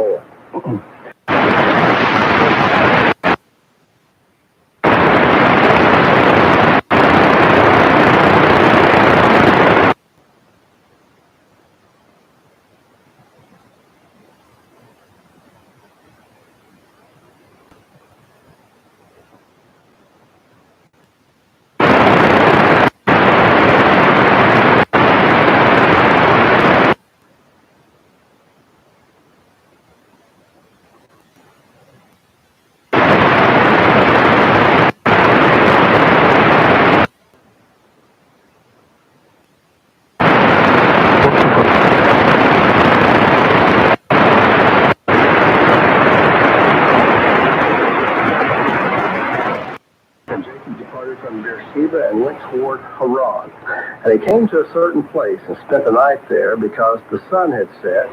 more. And went toward Haran. And he came to a certain place and spent the night there because the sun had set.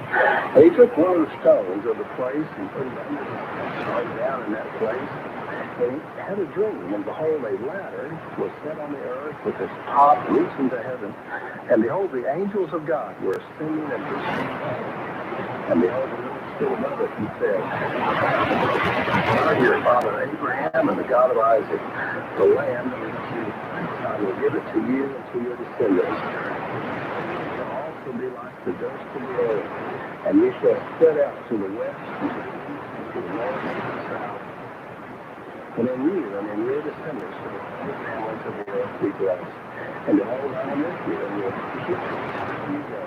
And he took one of the stones of the place and put it under down in that place. And he had a dream, and behold, a ladder was set on the earth with its top reaching to heaven. And behold, the angels of God were ascending and descending. And behold, the Lord stood above it and said, "I am your father Abraham and the God of Isaac, the land of which I will give it to you and to your descendants. It shall also be like the dust of the earth, and you shall spread out to the west and to the east and to the north and to the south. And in you and in your descendants shall all the families of the earth be blessed. And behold, I am with you and will keep you wherever you go,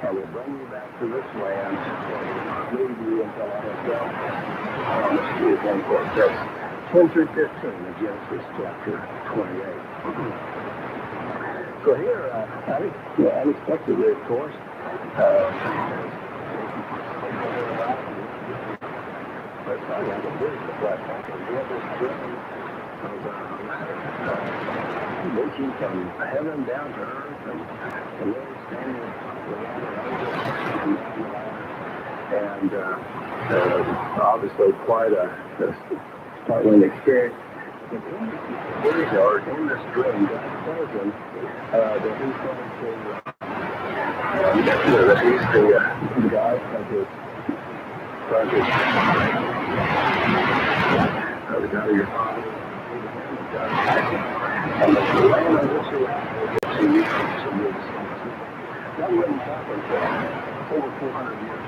and will bring you back to this land, for I will not leave you until I have done what I promised you." That's 10 through 15 of Genesis chapter 28. So here, unexpectedly, of course, but I got a business platform. We have this dream of reaching from heaven down to earth, and the Lord standing on the ladder, and obviously quite a startling experience. In this dream, God tells him that he's going to, that he's the God of his project, the God of your father, and the land on which you are, to you, that wouldn't happen for over 400 years.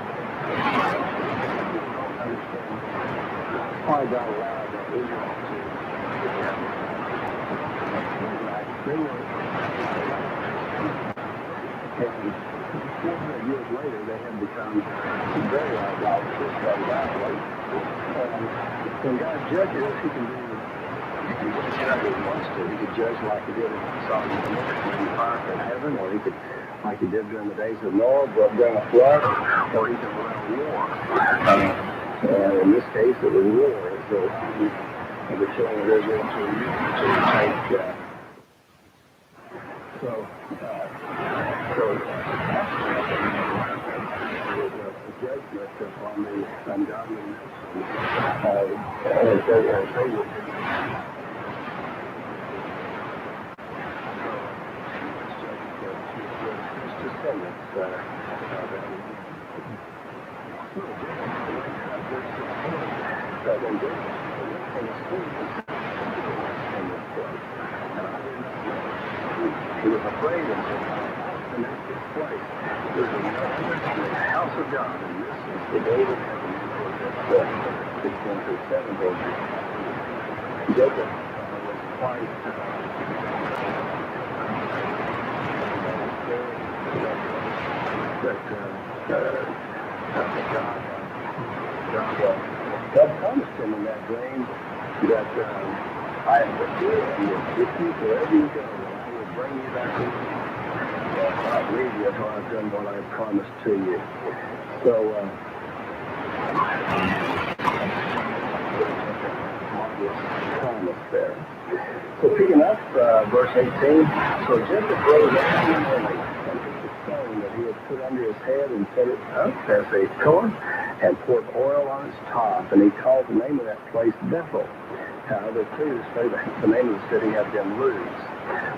Why God allowed Israel to and 400 years later, they had become very idolatrous, when God judges, he can judge however he wants to. He could judge like he did in Sodom and Gomorrah, fire from heaven, or he could, like he did during the days of Noah, bring a flood, or he could run a war. And in this case, it was war. So the children of Israel to take judgment upon the ungodliness as they would do. His descendants he was afraid of the next place. There's another house of God, and this is the David heaven. That's 16 through 17. Jacob was quite God promised him in that dream that I am with you and will with you wherever you go, and I will bring you back with me. I'll leave you until I've done what I've promised to you. So, promise there. So picking up verse 18, so Jacob rose early in the morning and took the stone that he had put under his head and set it up as a pillar and poured oil on its top, and he called the name of that place Bethel. However, previously the name of the city had been Luz.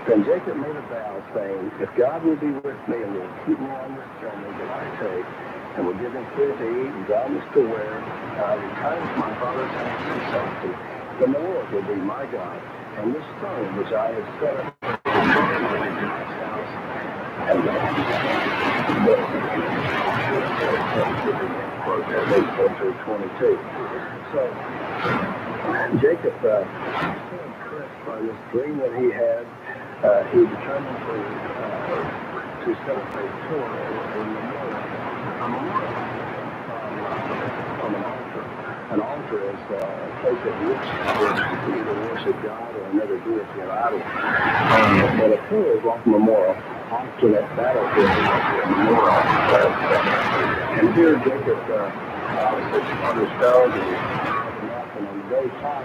Then Jacob made a vow, saying, "If God will be with me and will keep me on this journey that I take, and will give him food to eat and garments to wear. Return to my father's house in safety. Then the Lord will be my God, and this stone which I have set up will be God's house. And verse 22. So Jacob, so impressed by this dream that he had, he determined to set up a pillar or a memorial on an altar. An altar is a place at which you either worship God or another deity, an idol. But a pillar is like a memorial. After that battlefield, a memorial. And here Jacob obviously understood and on the very top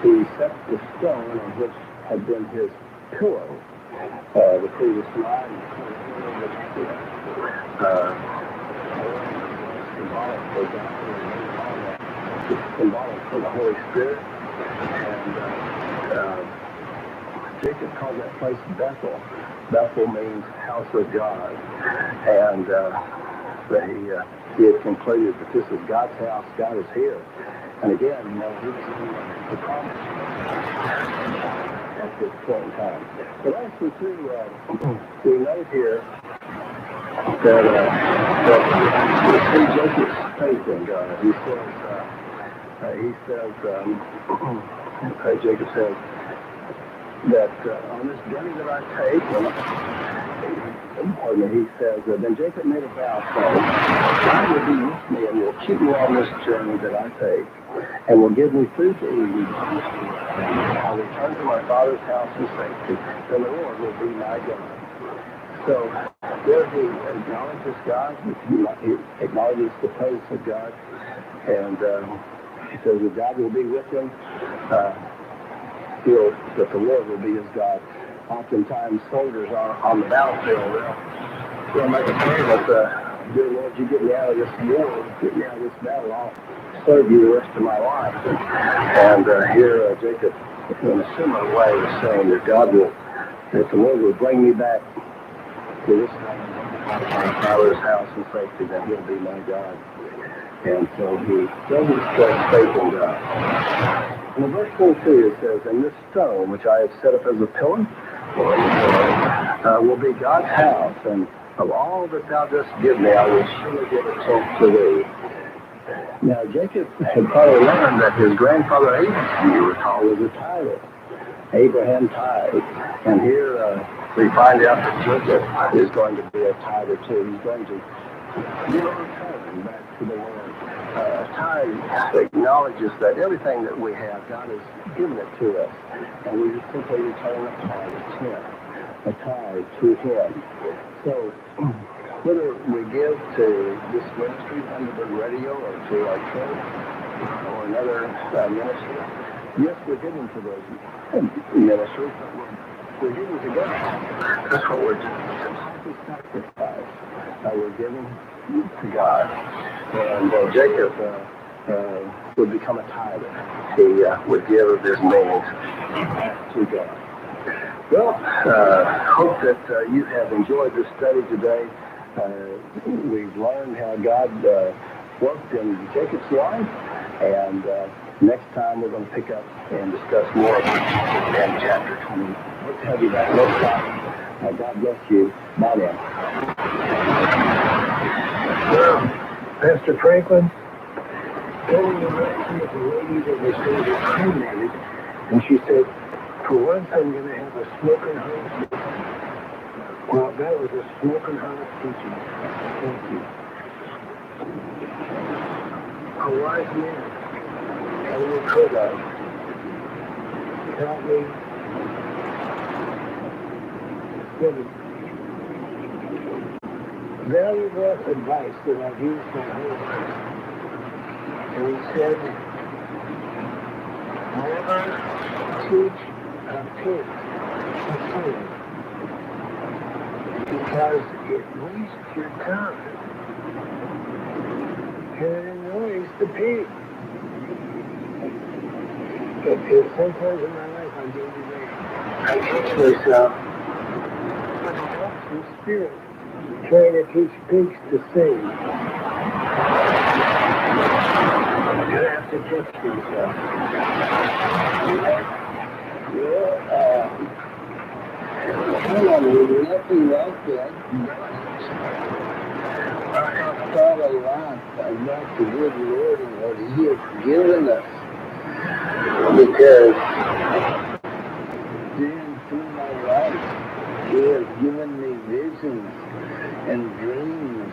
he set the stone on which had been his pillow the previous night. Symbolic for God, symbolic for the Holy Spirit. And Jacob called that place Bethel. Bethel means house of God. And he had concluded that this is God's house, God is here. And again, he was in the promise at this point in time. But also, too, we note here that we see Jacob's faith in God. Jacob says that on this journey that I take, he says, then Jacob made a vow, saying, God will be with me and will keep me on this journey that I take, and will give me food to eat. I'll return to my father's house in safety, and the Lord will be my God. So there he acknowledges God, he acknowledges the presence of God, and he says that God will be with him, that the Lord will be his God. Oftentimes soldiers are on the battlefield, they'll make a prayer that, dear Lord, you get me out of this war, get me out of this battle, I'll serve you the rest of my life. And here Jacob, in a similar way, is saying that the Lord will bring me back to this my father's house in safety, that he'll be my God. And so he does express faith in God. And in verse 42 it says, and this stone which I have set up as a pillar will be God's house, and of all that thou dost give me, I will surely give a tenth to thee. Now Jacob had probably learned that his grandfather Abraham, you recall, was a tither. Abraham tithed. And here we find out that Jacob is going to be a tither too. He's going to return back to the Lord. Tithe acknowledges that everything that we have, God has given it to us, and we just simply return a tithe to Him. So, whether we give to this ministry, Thunderbird Radio, or to our church, or another ministry, yes, we're giving to those ministries, but we're giving to God. That's what we're doing. It's a sacrifice. We're giving to God. And Jacob would become a tither. He would give of his means to God. Well, hope that you have enjoyed this study today. We've learned how God worked in Jacob's life, and next time we're going to pick up and discuss more in chapter 20. Hope to have you back next time. God bless you. Bye now. Pastor Franklin, telling the recipe of the lady that was going to be cremated, and she said, for once I'm going to have a smoking hot. Well, that was a smoking hot teaching. Thank you. A wise man, Elmer Kodak, taught me valuable advice that I've used my whole life. And he said, never teach a pig to sing, because it wastes your time. And it annoys the pig. But sometimes in my life I get I teach myself, but it helps the spirit trying to teach pigs to sing. to catch yourself? Nothing like that. I thought a lot about the good Lord and what He has given us. Because then through my life, He has given me visions and dreams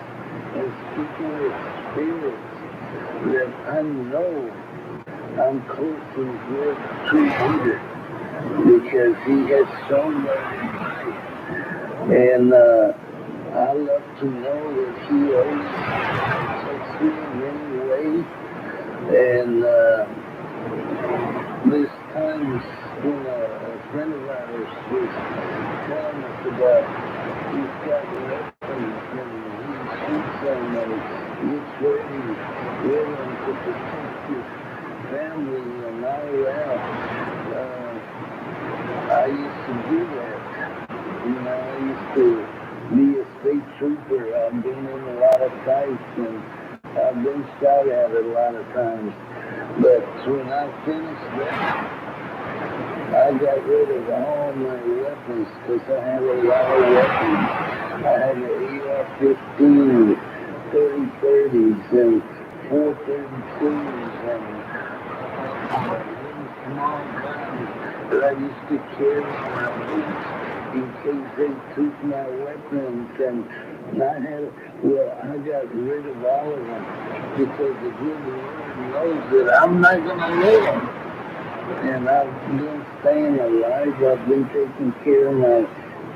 and speaking with spirits that I know I'm close to His Word 200 because He has shown me. And I love to know that He always takes me in any way. And this time when a friend of ours was telling us about he's got weapons and he shoots them and gets ready to protect his family and all that. I used to do that. I used to be a state trooper. I've been in a lot of fights and I've been shot at a lot of times. But when I finished that, I got rid of all my weapons because I had a lot of weapons. I had an AR-15, 30-30s, and 432s, and small guns that I used to carry around in case they took my weapons. And I got rid of all of them because the good Lord knows that I'm not going to live. And I've been staying alive. I've been taking care of my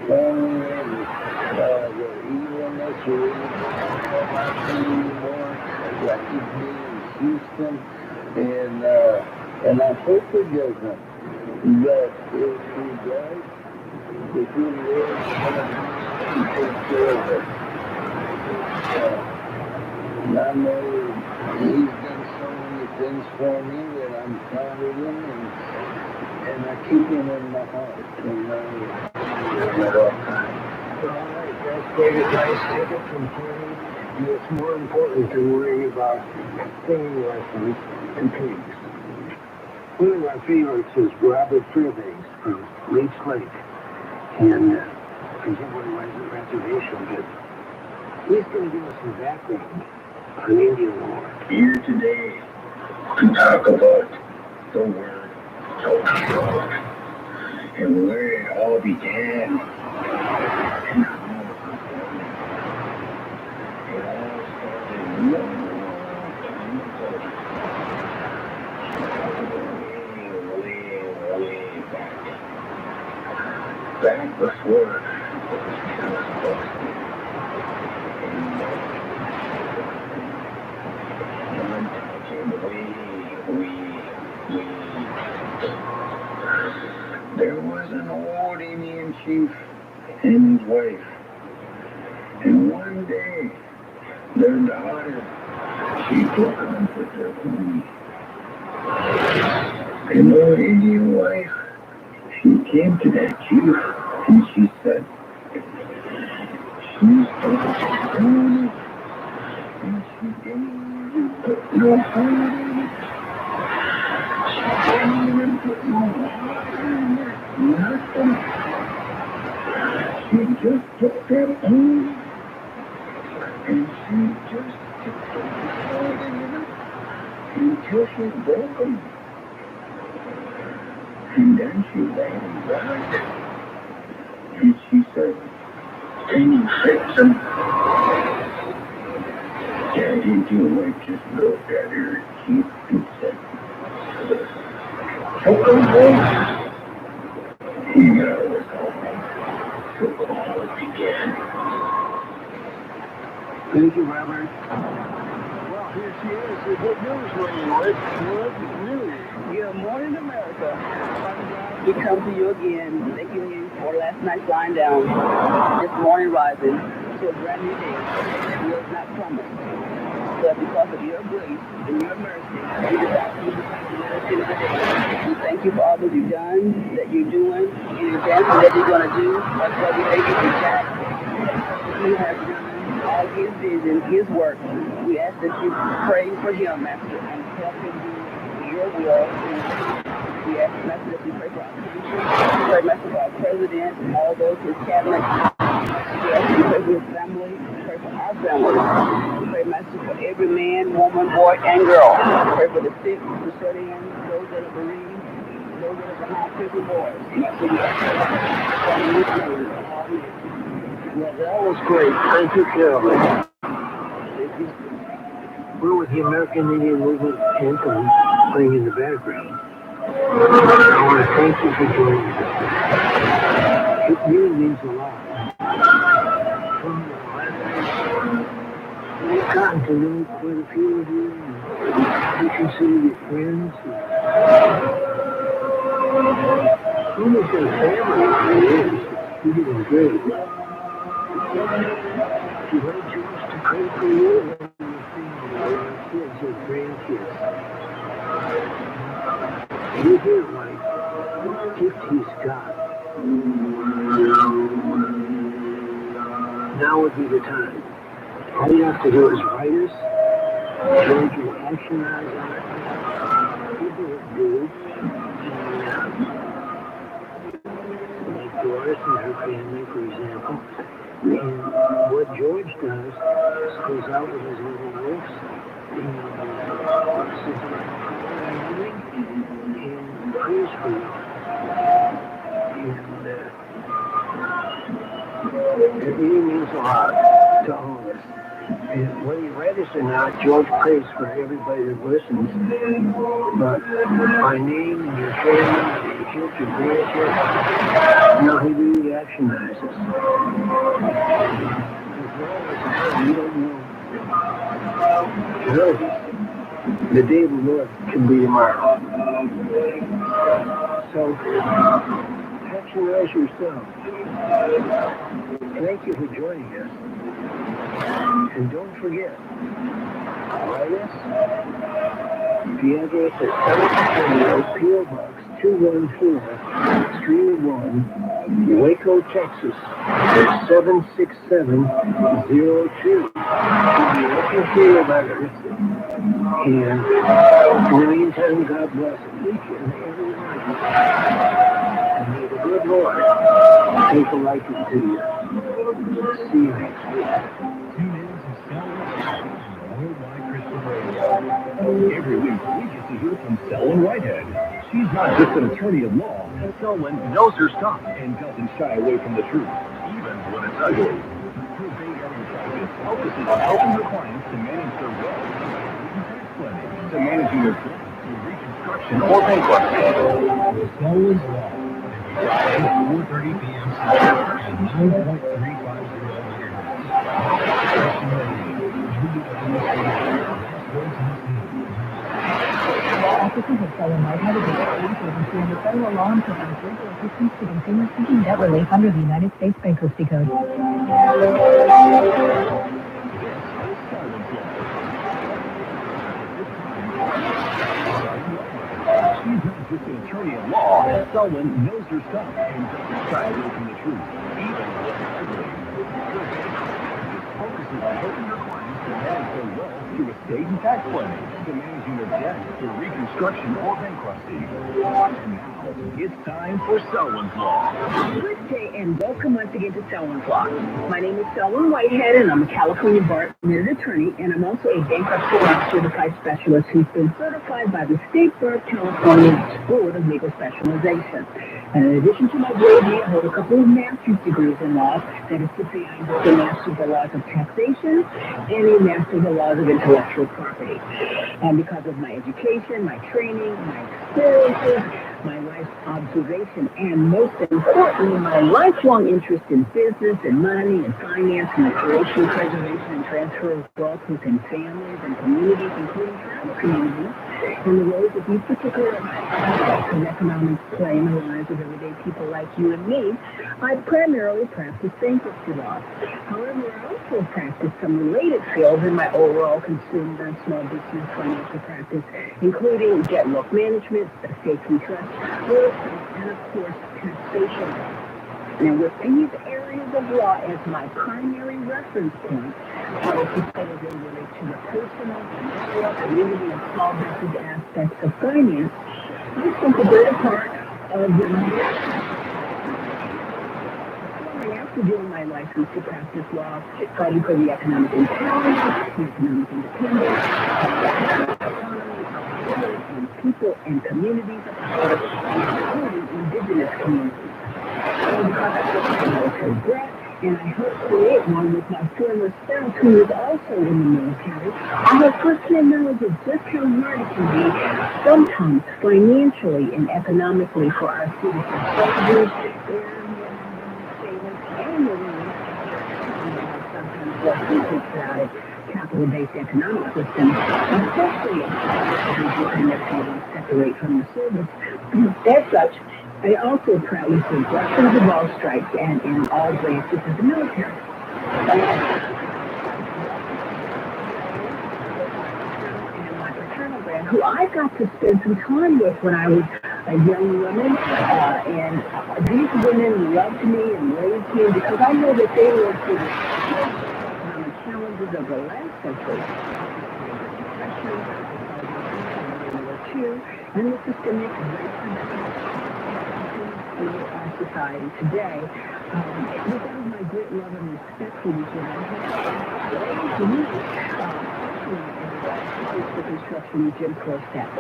family and the evilness really doesn't come out anymore like it did in Houston. And I hope it doesn't. But if it does, the good Lord is going to take care of it. And I know He's done so many things for me that I'm proud of Him, and I keep Him in my heart. At all times. All right, that's David Rice. Take it from Kenny. And it's more important to worry about singing lessons and pigs. One of my favorites is Robert Fairbanks from Leech Lake. And Ojibwe Reservation, but he's going to give us some background on Indian War. Here today to talk about the word Tokyo and where it all began and how it all started long time ago. Way back before there was an old Indian chief and his wife, and one day their daughter, she took on with their pony. And the Indian wife, she came to that chief and she said, she's taking pony and she didn't put no food in it. She didn't even put no water in it. Nothing. She just took that pony and she just took the food in it until she broke them. And then she laid him back. And she said, can you fix him? That Indian wife just looked at her chief and said, okay, he was home. So all began. Thank you, Robert. Well, here she is, the good news lady. What news? Good morning, America. We come to you again, thanking you for last night's lying down, this morning rising to a brand new day. It was not promised, but because of your grace and your mercy, we desire to let us into the day. We thank you for all that you've done, that you're doing, in advance, and that you're going to do. That's why we thank you for Jack. He has done all his vision, his work. We ask that you pray for him, Master, and help him do your will. We ask Master that you pray for our country, pray Master for our president, and all those in cabinet. We ask you pray for his family, pray for our family. We pray Master for every man, woman, boy, and girl. Pray for the sick, the shut-in, those that are bereaved, those that are behind prison doors. Master, we ask you to pray. Well, that was great. Thank you, Carolyn. We're with the American Indian Movement anthem playing in the background. I want to thank you for joining us. It really means a lot. We've gotten to know quite a few of you, and we consider you friends. Almost like family. You're doing great. If you'd like George to pray for you and your family, kids or grandkids, you hear what gift he's got. Now would be the time. All you have to do is write us. George will actionize on it. People will do it. Like Doris and her family, for example. And what George does is goes out with his little wolves and sits around and prays for you. And it really means a lot to all of us. And whether you read this or not, George prays for everybody that listens. But my name and your family, your kids, your grandkids, he really actionizes. You don't know. The day of the Lord can be tomorrow. So, actionize yourself. Thank you for joining us. And don't forget, write us. The address is 720 P.O. Box 214, 301, Waco, Texas, 76702. We're looking for your letters. And in the meantime, God bless each and every one of you. And may the good Lord take a liking to you. See you next week. Tune in to Selwyn Worldwide Christian Radio. Every week, we get to hear from Selwyn Whitehead. She's not just an attorney of law. Selwyn knows her stuff and doesn't shy away from the truth, even when it's ugly. Her Bay Area practice focuses on helping her clients to manage their wealth, tax planning, to managing their debt, to reconstruction or bankruptcy. Selwyn's Law. Friday at 4:30 p.m. Central and 9.350 Officers of Selwyn Whitehead is agency under federal law and provides legal assistance to consumers seeking debt relief under the United States Bankruptcy Code. She's not just an attorney at law. Selwyn knows her stuff and doesn't shy away from the truth, even when it's ugly. Focuses on helping her clients to manage their wealth through estate and tax planning, to managing their debt, through reconstruction or bankruptcy. And now, it's time for Selwyn's Law. Good day and welcome once again to Selwyn's Law. My name is Selwyn Whitehead and I'm a California bar admitted attorney, and I'm also a bankruptcy law certified specialist who's been certified by the State Bar of California Board of Legal Specialization. And in addition to my JD, I hold a couple of master's degrees in law. That is to say, I hold a master of the laws of taxation and a master of the laws of intellectual property. And because of my education, my training, my experiences, my life observation, and most importantly, my lifelong interest in business and money and finance and the creation, preservation, and transfer of wealth within families and communities, including tribal communities, and the roles that these particular and economics play in the lives of everyday people like you and me, I primarily practice bankruptcy law. However, I also practice some related fields in my overall consumer and small business financial practice, including debt wealth management, estates and trust, real estate, and of course, taxation. And with these areas of law as my primary reference point, I will consider they relate to the personal, financial, community, and small business aspects of finance. This is the greater part of the after getting my license to practice law, fighting for the economic empowerment, the economic independence, and people and communities, including indigenous communities. And I helped create one with my former spouse, who is also in the military. I have firsthand knowledge of just how hard it can be, sometimes financially and economically, for our citizens, soldiers, and sometimes less patriotic, capital-based economic system, especially if they separate from the service. As such, I also proudly serve veterans of all stripes and in all branches of the military. And my paternal grand, who I got to spend some time with when I was a young woman, and these women loved me and raised me because I know that they lived through the challenges of the last century. And the systemic our society today. Because of my great love and respect for each other, the construction of Jim Crow South.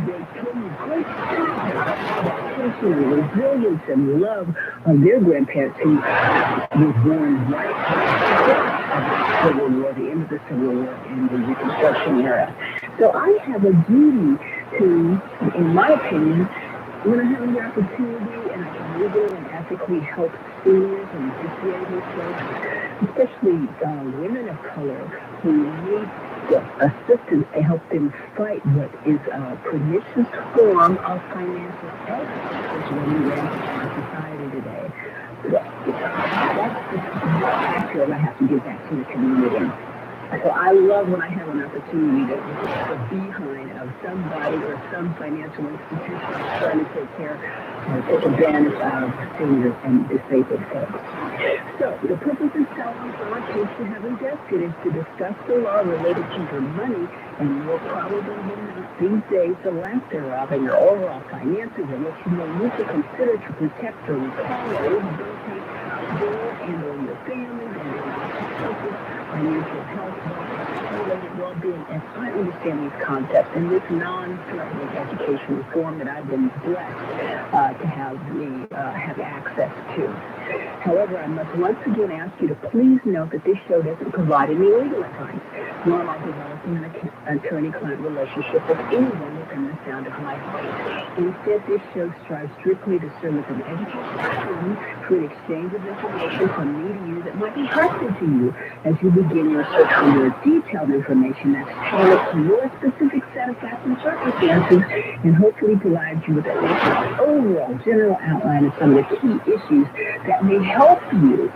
They told me great passion and resilience and love of their grandparents who was born right after the Civil War, the end of the Civil War, and the Reconstruction era. So I have a duty to, in my opinion, when I have the opportunity and I can legally and ethically help seniors and disabled folks, especially women of color who need assistance to help them fight what is a pernicious form of financial health, which is running rampant in our society today. That's the factor I have to give back to the community. So I love when I have an opportunity to be behind of somebody or some financial institution trying to take advantage of seniors and disabled folks. So the purpose of telling our case you have invested is to discuss the law related to your money and more probably than not these days the lack thereof and your overall finances and what you may need to consider to protect or recall or rehabilitate your and or your family and your financial health, related well-being, as I understand these concepts in this non-threatening education reform that I've been blessed to have access to. However, I must once again ask you to please note that this show doesn't provide any legal advice, nor am I developing an attorney-client relationship with anyone within the sound of my voice. Instead, this show strives strictly to serve as an educational tool for an exchange of information from me to you that might be helpful to you as you begin your search for more detailed information that's tailored to your specific set of facts and circumstances, and hopefully provide you with at least an overall general outline of some of the key issues that may help you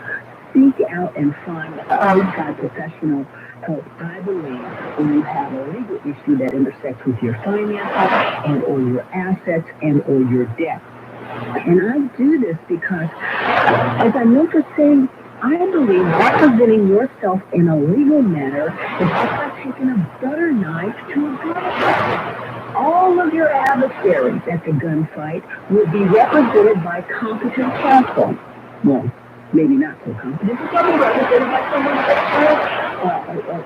seek out and find outside professional help. I believe when you have a legal issue that intersects with your finances and or your assets and or your debt. And I do this because, as I know for saying, I believe representing yourself in a legal manner is just like taking a butter knife to a gunfight. All of your adversaries at the gunfight will be represented by competent counsel. Well, maybe not so competent, but they'll be represented by someone that has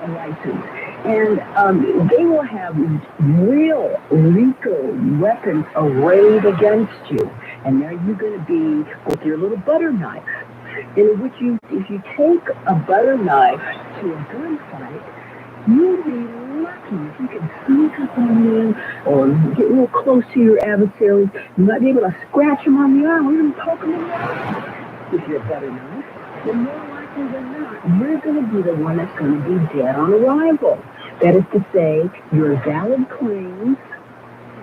a license. And they will have real legal weapons arrayed against you. And there you're going to be with your little butter knife. In which if you take a butter knife to a gunfight, you'll be lucky if you can sneak up on them or get real close to your adversary. You might be able to scratch them on the arm or even poke them in the eye with your butter knife. Then more likely than not, you're going to be the one that's going to be dead on arrival. That is to say, your valid claims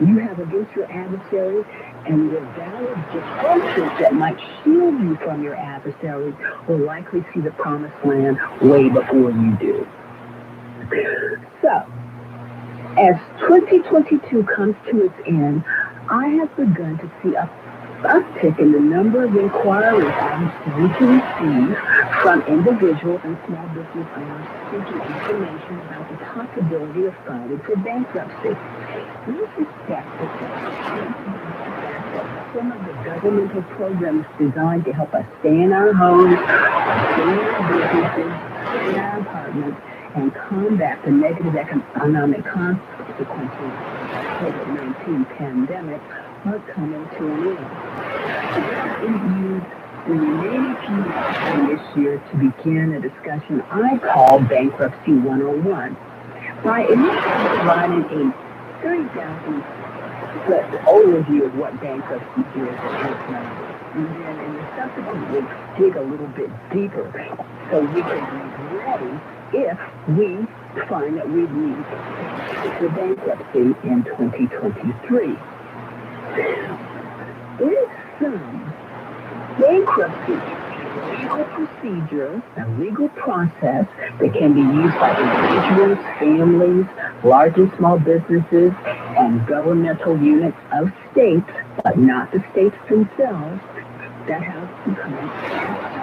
you have against your adversary and your valid defenses that might shield you from your adversaries will likely see the promised land way before you do. So, as 2022 comes to its end, I have begun to see a uptick in the number of inquiries I'm starting to receive from individuals and small business owners seeking information about the possibility of filing for bankruptcy. We suspect that some of the governmental programs designed to help us stay in our homes, stay in our businesses, stay in our apartments, and combat the negative economic consequences of the COVID-19 pandemic are coming to an end. We use the remaining few months of this year to begin a discussion I call Bankruptcy 101 by initially providing a 30,000-foot overview of what bankruptcy is and then in the subsequent weeks dig a little bit deeper so we can be ready if we find that we need the bankruptcy in 2023. In sum, bankruptcy is a legal procedure, a legal process that can be used by individuals, families, large and small businesses, and governmental units of states, but not the states themselves, that have become insolvent.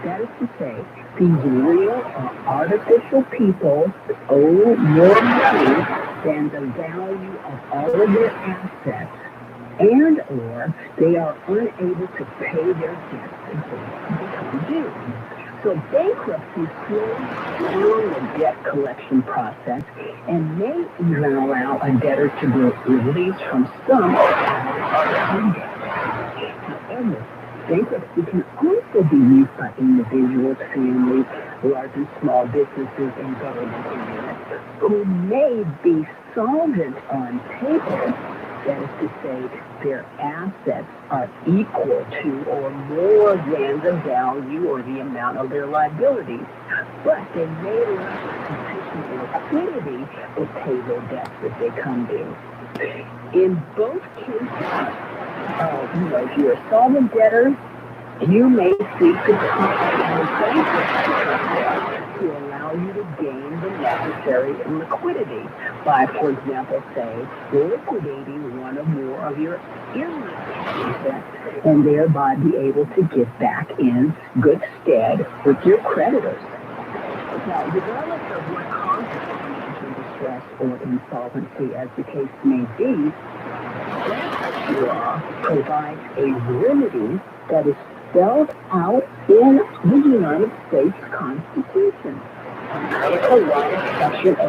That is to say, these real or artificial people owe more money than the value of all of their assets, and or they are unable to pay their debts until they become due. So bankruptcy slows down the debt collection process and may even allow a debtor to be released from some of their debts. However, bankruptcy can also be used by individuals, families, large and small businesses, and governmental units who may be solvent on paper. That is to say, their assets are equal to or more than the value or the amount of their liabilities, but they may lack sufficient liquidity to pay their debts if they come due. In both cases, if you're a solvent debtor, you may seek to to allow you to gain the necessary liquidity by, for example, say, liquidating one or more of your illiquid assets and thereby be able to get back in good stead with your creditors. Now, regardless of what causes financial distress or insolvency, as the case may be, bankruptcy law provides a remedy that is spelled out in the United States Constitution. Article 1, Section 8,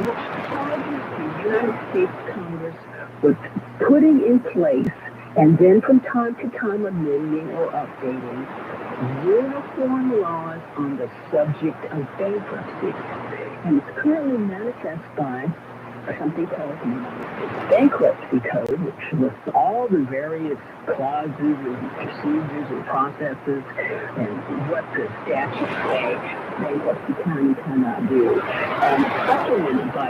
which charges the United States Congress with putting in place and then from time to time amending or updating uniform laws on the subject of bankruptcy. And it's currently manifest by something called the Bankruptcy Code, which lists all the various clauses and procedures and processes and what the statutes say bankruptcy can and cannot do. And supplemented by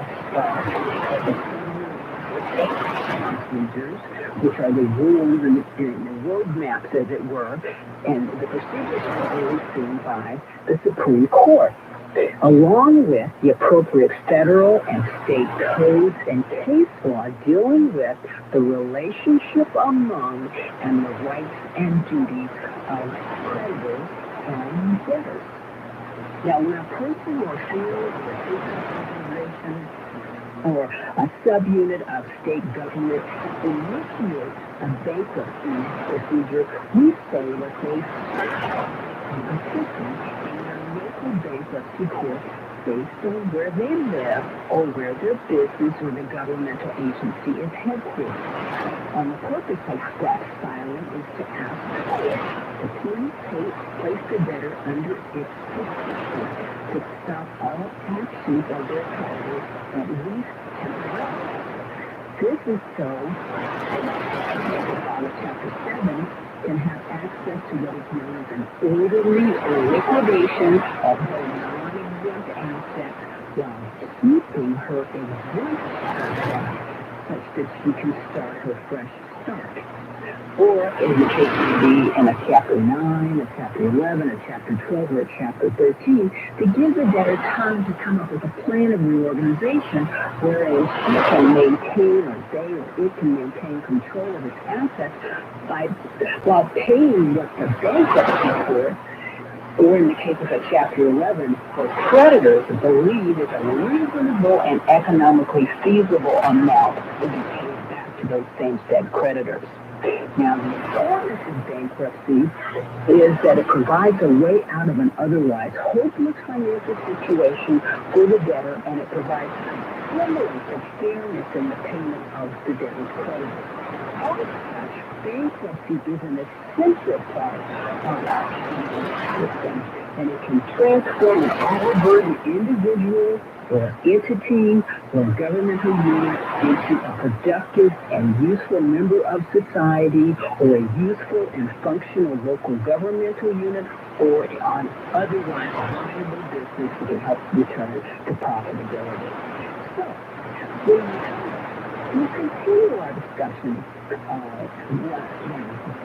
procedures, which are the rules and the roadmaps, as it were, and the procedures are overseen by the Supreme Court, along with the appropriate federal and state codes and case law dealing with the relationship among and the rights and duties of creditors and debtors. Now, when a person or field or organization or a subunit of state government initiates a bankruptcy procedure, we say that they petition local bankruptcy court based on where they live or where their business or the governmental agency is headquartered. And the purpose of that filing is to ask the court to please place the debtor under its protection to stop all actions of their creditors at least temporarily. This is so Chapter 7 can have access to what is known as an orderly liquidation of her non-exempt assets while keeping her exempt assets such that she can start her fresh start. Or in the case of be in a Chapter 9, a Chapter 11, a Chapter 12, or a Chapter 13, to give the debtor time to come up with a plan of reorganization whereas he can maintain, or they or it can maintain control of its assets while paying what the bankruptcy court, or in the case of a Chapter 11, for creditors believe is a reasonable and economically feasible amount to be paid back to those same said creditors. Now, the advantage of bankruptcy is that it provides a way out of an otherwise hopeless financial situation for the debtor, and it provides some semblance of fairness in the payment of the debtor's creditors. As such, bankruptcy is an essential part of our system, and it can transform an overburdened individual or entity or governmental unit into a productive and useful member of society, or a useful and functional local governmental unit, or an otherwise viable business that can help return to profitability. So, we continue our discussion of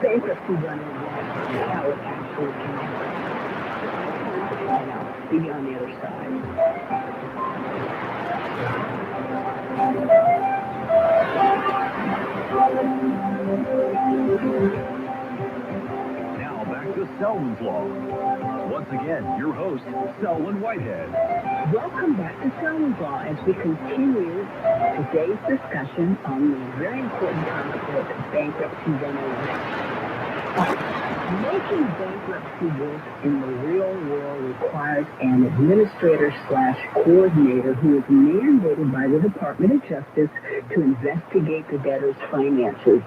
bankruptcy running and how it actually can happen. And I'll see you on the other side. Now back to Selwyn's Law. Once again, your host, Selwyn Whitehead. Welcome back to Selwyn's Law as we continue today's discussion on the very important topic of bankruptcy 101. Making bankruptcy work in the real world requires an administrator/coordinator who is mandated by the Department of Justice to investigate the debtor's finances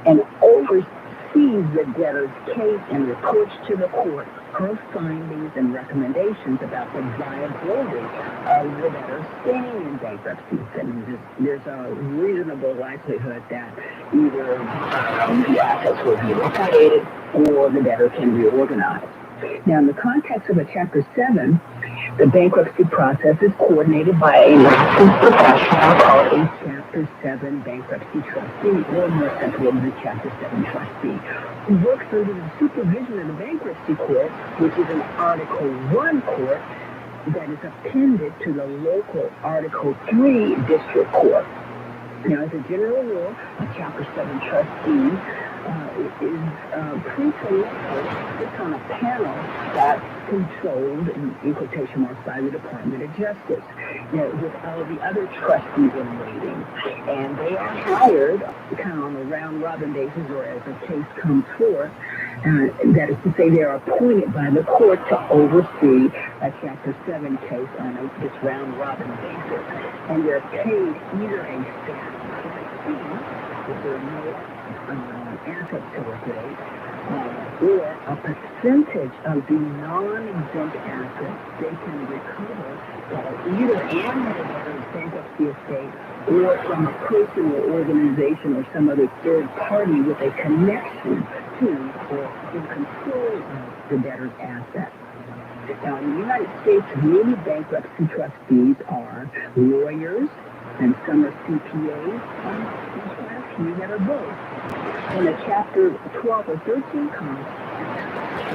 and oversees the debtor's case and reports to the court her findings and recommendations about the viability of the debtor staying in bankruptcy. And there's a reasonable likelihood that either the assets will be liquidated or the debtor can reorganize. Now, in the context of a Chapter 7, the bankruptcy process is coordinated by a licensed professional called a Chapter 7 bankruptcy trustee, or more simply, the Chapter 7 trustee, who works under the supervision of the bankruptcy court, which is an Article 1 court that is appended to the local Article 3 district court. Now, as a general rule, a Chapter 7 trustee is pre-selected, sits on a panel that's controlled, in quotation marks, by the Department of Justice, with all the other trustees in waiting. And they are hired kind of on a round-robin basis, or as a case comes forth. That is to say, they are appointed by the court to oversee a Chapter 7 case on this round-robin basis. And they're paid either a staff fee, if there are no assets to liquidate, or a percentage of the non-exempt assets they can recover that are either in the debtor's bankruptcy estate or from a person or organization or some other third party with a connection to or in control of the debtor's assets. Now, in the United States, many bankruptcy trustees are lawyers, and some are CPAs, and quite a few that are both. In a Chapter 12 or 13 context, the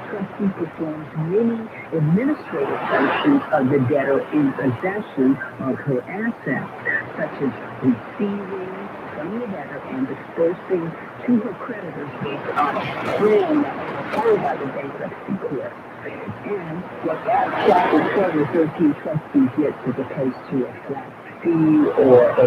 trustee performs many administrative functions of the debtor in possession of her assets, such as receiving from the debtor and dispersing to her creditors based on a plan that was approved by the bankruptcy court. And what that Chapter 12 or 13 trustee gets as opposed to a flat fee or a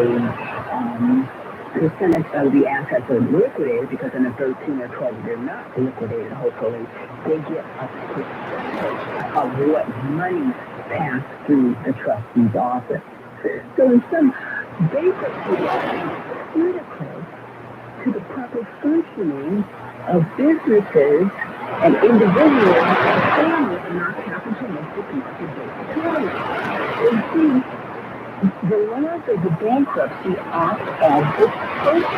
percentage of the assets are liquidated, because in a 13 or 12 they're not liquidated, hopefully, they get a percentage of what money passed through the trustee's office. So in some, bankruptcy is critical to the proper functioning of businesses and individuals and families in our capitalistic market-based economy. You see, the laws of the bankruptcy act as the first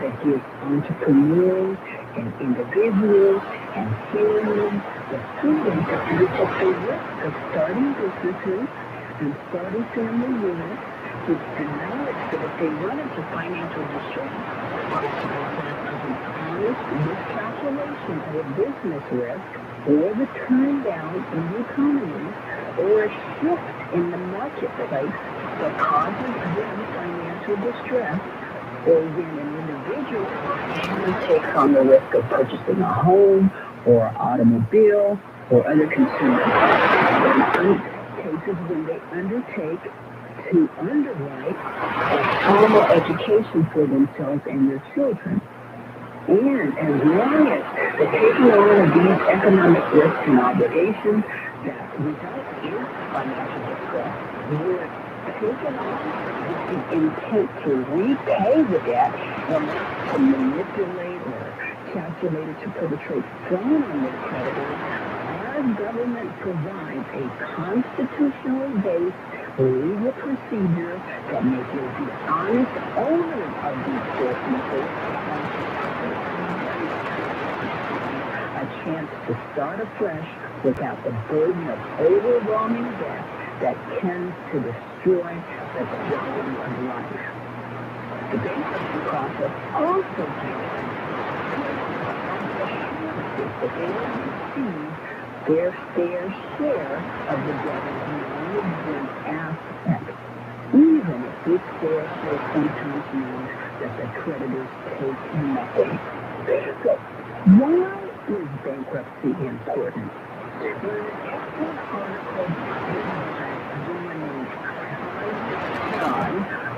that gives entrepreneurs and individuals and families the freedom to undertake the risk of starting businesses and starting family units, which do not So if they run into financial distress, an honest miscalculation of a business risk, or the turn down in the economy, or a shift in the marketplace that causes them financial distress, or when an individual takes on the risk of purchasing a home or automobile or other consumer cases when they undertake to underwrite a formal education for themselves and their children. And as long as the taking on of these economic risks and obligations that result in financial distress were taken on with the intent to repay the debt and not to manipulate or calculated to perpetrate fraud on their creditors, our government provides a constitutionally based legal procedure that may give the honest owners of these businesses a chance to start afresh without the burden of overwhelming debt that tends to destroy the quality of life. The bankruptcy process also gives that they will receive their fair share of the debtor's non-exempt assets, even if this fair share sometimes means that the creditors take nothing. So, why is bankruptcy important? Well, an excellent article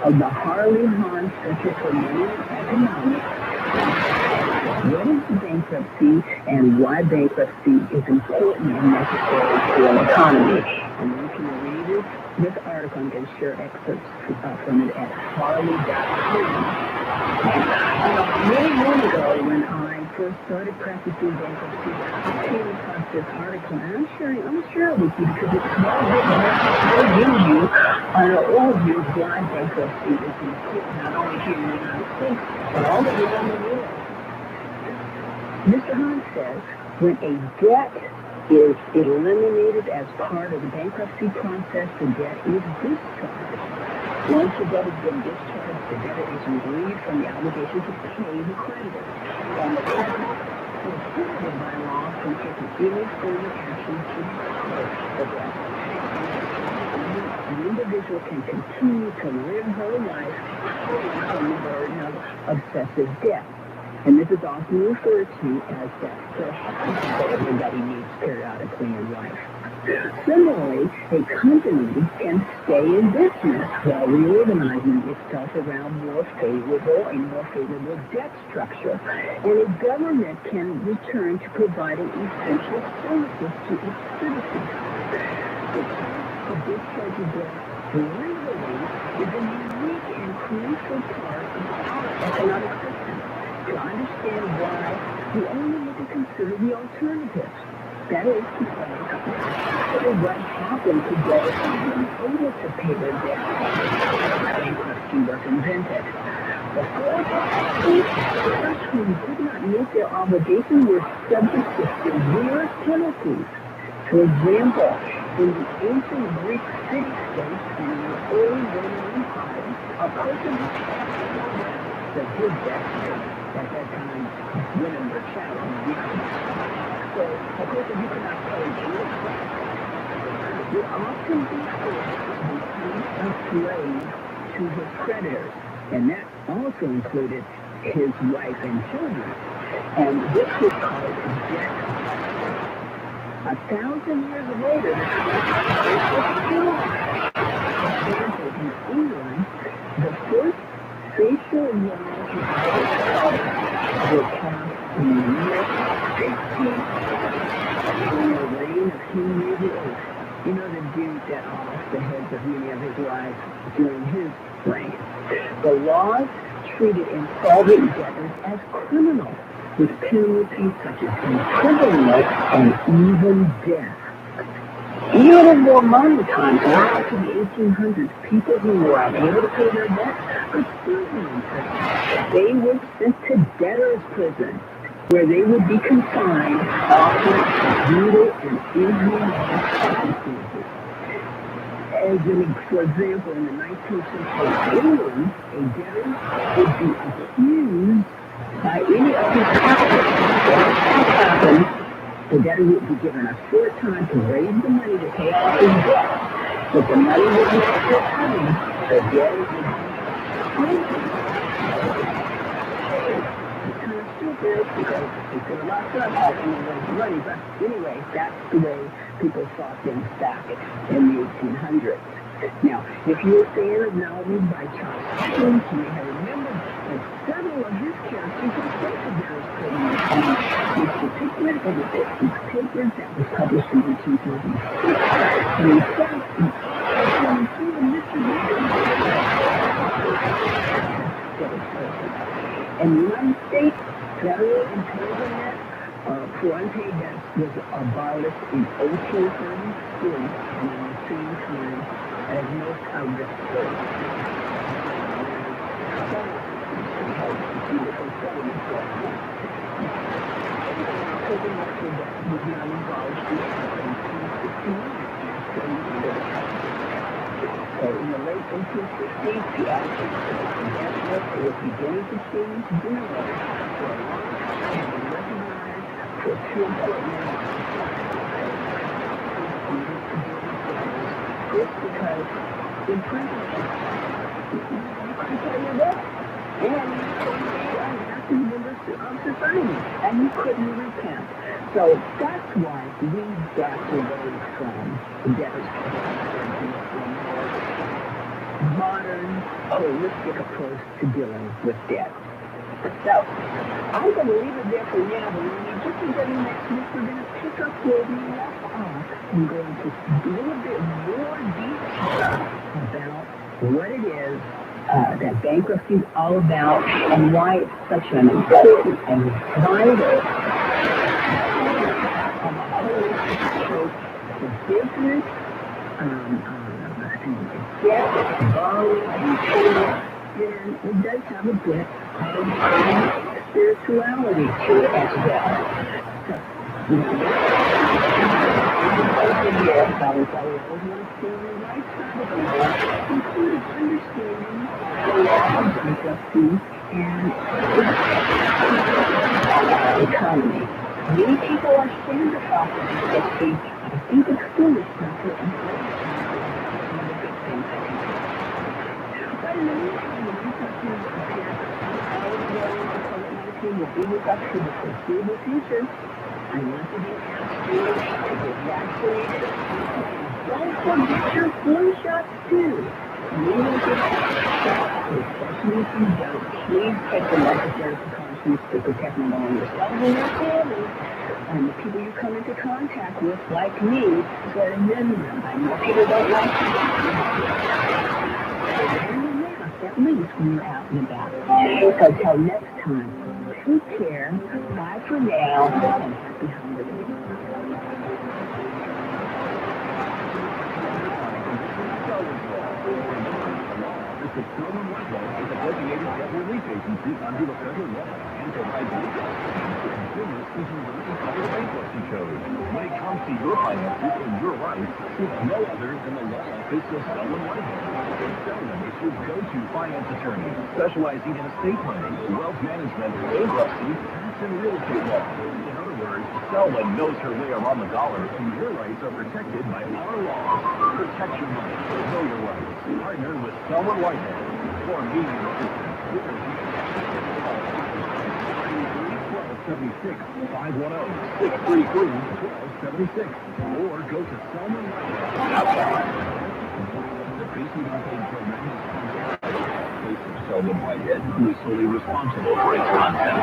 of the Harley Hahn Center for Money and Economics, what is bankruptcy and why bankruptcy is important and necessary to an economy? And you can read this article. I'm going to share excerpts from it at harley.com. Many ago, when I first started practicing bankruptcy, I came across this article, and I'm sharing it with you because it's well written. It'll give you an overview of why bankruptcy is important, not only here in the United States, but all around the world. Mr. Hahn says, when a debt is eliminated as part of the bankruptcy process, the debt is discharged. Once the debt has been discharged, the debtor is relieved from the obligation to pay the creditor. And the creditor is prohibited by law from taking any further action to recover the debt. An individual can continue to live her life from the burden of obsessive debt. And this is often referred to as that threshold that everybody needs periodically in life. Similarly, a company can stay in business while reorganizing itself around more favorable debt structure. And a government can return to providing essential services to its citizens. The discharge of debt legally is a unique and crucial part of our economic system. To understand why, we only need to consider the alternatives. That is to say, what happened to those who were able to pay their debt after bankruptcy was invented. Before those who did not meet their obligation were subject to severe penalties. For example, in the ancient Greek city-states and in the early Roman Empire, a person that did that at that time, women were challenged. So, of course, if you cannot pay would often be forced to become a slave to his creditors, and that also included his wife and children. And this was called debt. 1,000 years later, in England, the first facial laws were passed in the year 16 in the reign of Henry VIII. You know, the dude that off the heads of many of his wives during his reign. The laws treated insolvent debtors as criminals, with penalties such as imprisonment and even death. Even in more modern times, now to the 1800s, people who were unable to pay their debts could still be in prison. They were sent to debtors' prison, where they would be confined, often to brutal and inhumane circumstances. as for example, in the 19th century England, a debtor would be accused by any of his captains. The debtor would be given a short time to raise the money to pay off his debt. If the money was not forthcoming, the debtor would be because they could have lost up out in the money, but anyway, that's the way people saw things back in the 1800s. Now, if you're a fan of novels by Charles Dickens, you may have remembered that several of his characters were social debtors Mr. Pickwick and the papers that was published in 1836. And in fact, Mr. in the United States, federal imprisonment for unpaid debts was abolished in 1833, and at the same time as most of the states. Imprisonment for debt was not abolished until 1869. So in the late 1860s, the attitude of debt was beginning to change generally. For a long time, it was recognized for two important First, because in prison, you couldn't pay your debt, and you couldn't be unhappy members of society, and you couldn't repent. So that's why we backed away from debtors' modern, holistic approach to dealing with debt. So, I'm going to leave it there for now, but when we get to the next week, we're going to pick up where we left off and go into a little bit more detail about what it is that bankruptcy is all about and why it's such an important and vital approach to business, debt, borrowing, and payment. And it does have a bit of spirituality to it as well. So, yes, I always want to stay on the right side of the law, including understanding the law of bankruptcy and the economy. Many people are standing off of bankruptcy. I think it's foolish not to But in the meantime, the bankruptcy will be with us for the foreseeable future. I want to be asked you to get vaccinated. Don't forget your flu shots too. You will get shots, especially if you don't. Please take the necessary precautions to protect not only yourself and your family, and the people you come into contact with, like me, wear them. I know people don't like to at least when you're out and about. So till next time, take care, bye for now, and happy holidays. The Silver Whitewall is a designated debt relief agency under the federal law and provides legal assistance to consumers seeking relief under the bankruptcy code. When it comes to your finances and your rights, seek no other than the law office of Selwyn Whitehead. Selwyn is your go-to finance attorney, specializing in estate planning, wealth management, bankruptcy, tax, and real estate law. In other words, Selwyn knows her way around the dollar, and your rights are protected by our laws. Protect your money, know your rights. Partner with Selwyn Whitehead for immediate assistance. 1276 510 633 1276 or go to Selwyn Whitehead. The Basic Unpaid program is sponsored by Selwyn Whitehead, who is solely responsible for its content.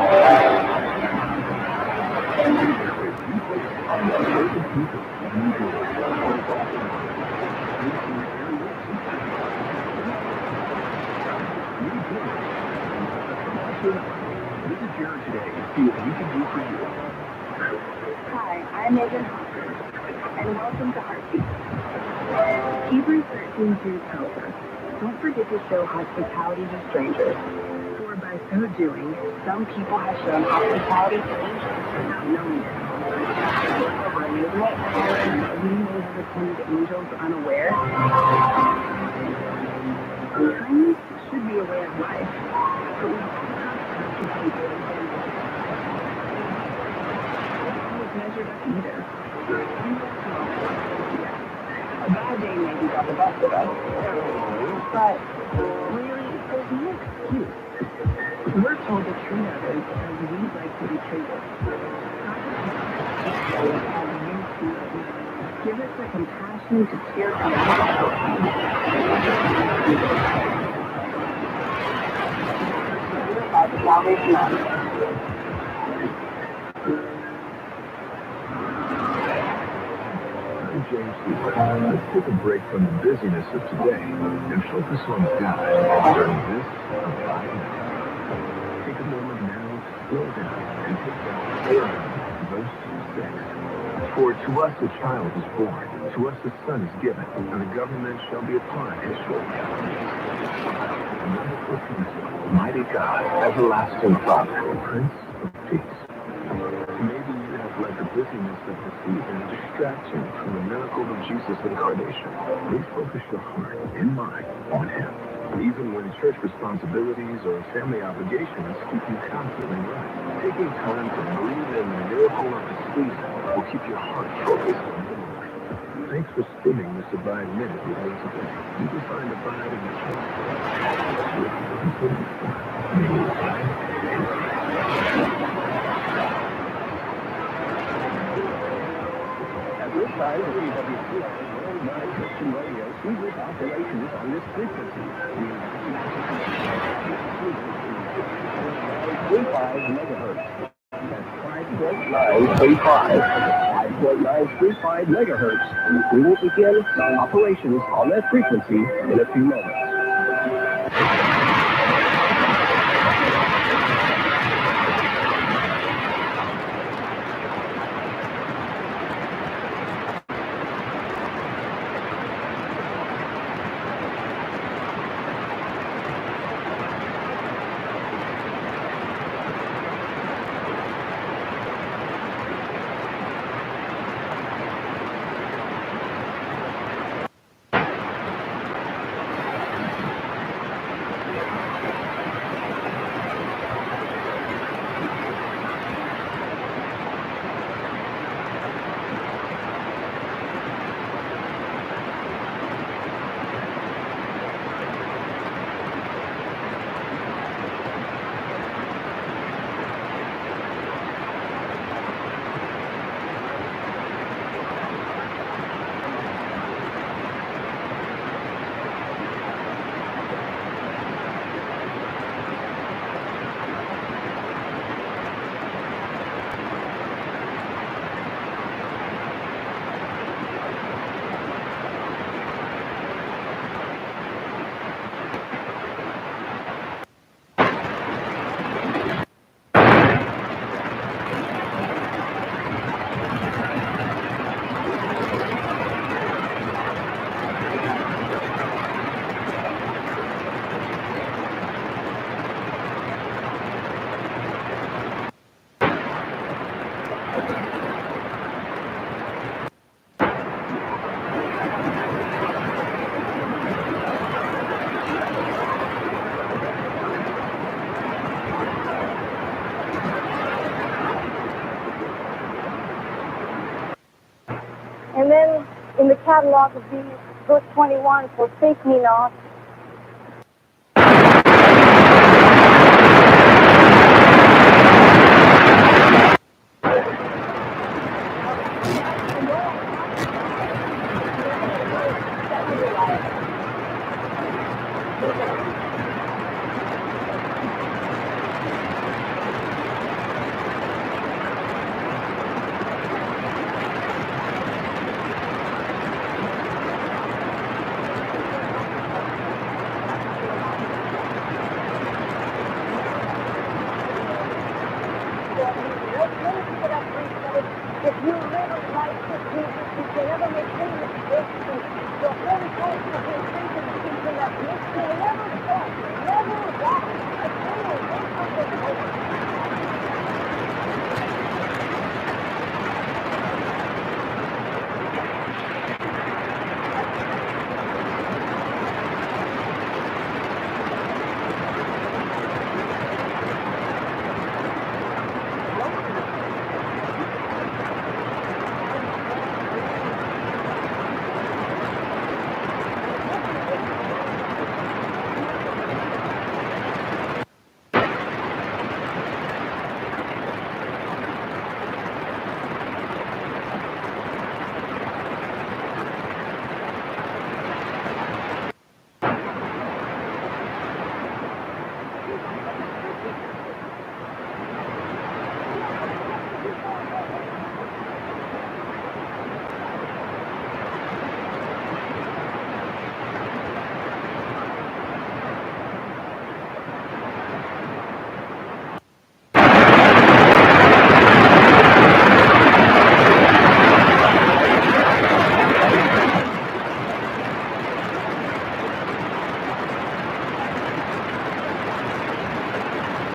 Visit Jared today and see what we can do for you. Hi, I'm Megan, and welcome to Heartbeat. Hebrews 13 tells us, don't forget to show hospitality to strangers, for or by so doing, some people have shown hospitality to angels without knowing it. However, we know the return to angels unaware. Kindness should be a way of life, but we don't have to take it measured up either. A bad day maybe got the best of us, but really, there's no excuse. We're told to treat others as we'd like to be treated. Give us the compassion to care for others. James Cooper. Let's take a break from the busyness of today and focus on God during this 5 minutes. Take a moment now to slow down and take down verse 6. For to us a child is born, to us a son is given, and the government shall be upon his shoulders. Number 14, mighty God, everlasting Father, Prince of Peace. Maybe you have let the busyness of the season distract you from the miracle of Jesus' incarnation. Please focus your heart and mind on Him. Even when church responsibilities or family obligations keep you constantly running, taking time to breathe in the miracle of the season will keep your heart focused on the Lord. Thanks for spending this Abide Minute with me today. You can find Abide in the church. This time, WWCR Worldwide Christian Radio ceases operations on this frequency. 5.935 megahertz. That's 5.935 megahertz. We will begin operations on that frequency in a few moments. And then in the catalog of these, verse 21, forsake me not. If you live a life with Jesus, you can never make any mistakes. The Holy Ghost will be thinking that makes you never stop, never walk,